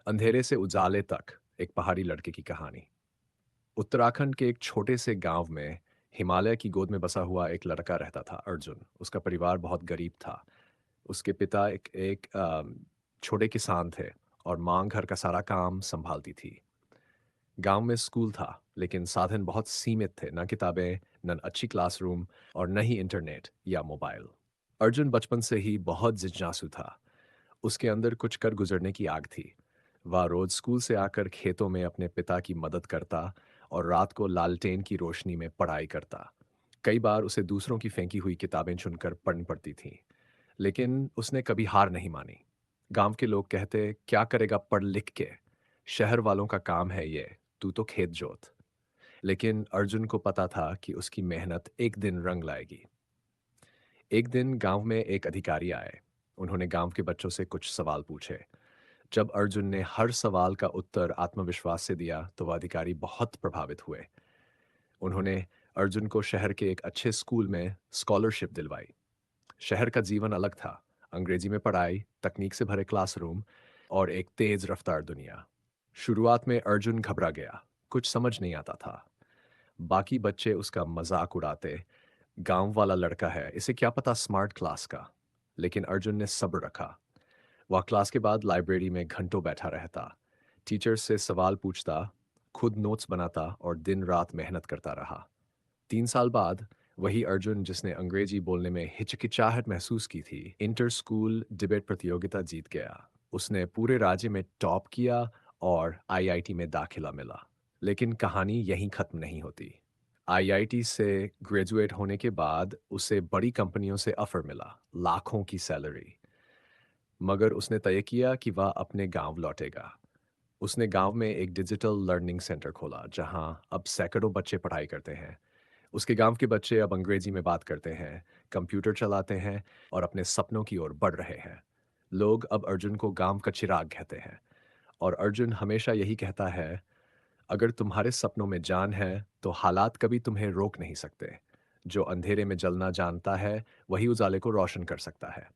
अंधेरे से उजाले तक एक पहाड़ी लड़के की कहानी। उत्तराखंड के एक छोटे से गांव में हिमालय की गोद में बसा हुआ एक लड़का रहता था, अर्जुन। उसका परिवार बहुत गरीब था। उसके पिता एक छोटे किसान थे और माँ घर का सारा काम संभालती थी। गांव में स्कूल था, लेकिन साधन बहुत सीमित थे। न किताबें, न अच्छी क्लासरूम और न ही इंटरनेट या मोबाइल। अर्जुन बचपन से ही बहुत जिज्ञासु था। उसके अंदर कुछ कर गुजरने की आग थी। वह रोज स्कूल से आकर खेतों में अपने पिता की मदद करता और रात को लालटेन की रोशनी में पढ़ाई करता। कई बार उसे दूसरों की फेंकी हुई किताबें चुनकर पढ़नी पड़ती थीं, लेकिन उसने कभी हार नहीं मानी। गांव के लोग कहते, क्या करेगा पढ़ लिख के? शहर वालों का काम है ये, तू तो खेत जोत। लेकिन अर्जुन को पता था कि उसकी मेहनत एक दिन रंग लाएगी। एक दिन गांव में एक अधिकारी आए। उन्होंने गांव के बच्चों से कुछ सवाल पूछे। जब अर्जुन ने हर सवाल का उत्तर आत्मविश्वास से दिया, तो वह अधिकारी बहुत प्रभावित हुए। उन्होंने अर्जुन को शहर के एक अच्छे स्कूल में स्कॉलरशिप दिलवाई। शहर का जीवन अलग था। अंग्रेजी में पढ़ाई, तकनीक से भरे क्लासरूम और एक तेज रफ्तार दुनिया। शुरुआत में अर्जुन घबरा गया। कुछ समझ नहीं आता था। बाकी बच्चे उसका मजाक उड़ाते, गांव वाला लड़का है, इसे क्या पता स्मार्ट क्लास का। लेकिन अर्जुन ने सब्र रखा। वह क्लास के बाद लाइब्रेरी में घंटों बैठा रहता, टीचर्स से सवाल पूछता, खुद नोट्स बनाता और दिन रात मेहनत करता रहा। 3 साल बाद वही अर्जुन जिसने अंग्रेजी बोलने में हिचकिचाहट महसूस की थी, इंटर स्कूल डिबेट प्रतियोगिता जीत गया। उसने पूरे राज्य में टॉप किया और आईआईटी में दाखिला मिला। लेकिन कहानी यहीं खत्म नहीं होती। आईआईटी से ग्रेजुएट होने के बाद उसे बड़ी कंपनियों से ऑफर मिला, लाखों की सैलरी। मगर उसने तय किया कि वह अपने गांव लौटेगा। उसने गांव में एक डिजिटल लर्निंग सेंटर खोला, जहां अब सैकड़ों बच्चे पढ़ाई करते हैं। उसके गांव के बच्चे अब अंग्रेजी में बात करते हैं, कंप्यूटर चलाते हैं और अपने सपनों की ओर बढ़ रहे हैं। लोग अब अर्जुन को गांव का चिराग कहते हैं। और अर्जुन हमेशा यही कहता है, अगर तुम्हारे सपनों में जान है, तो हालात कभी तुम्हें रोक नहीं सकते। जो अंधेरे में जलना जानता है, वही उजाले को रोशन कर सकता है।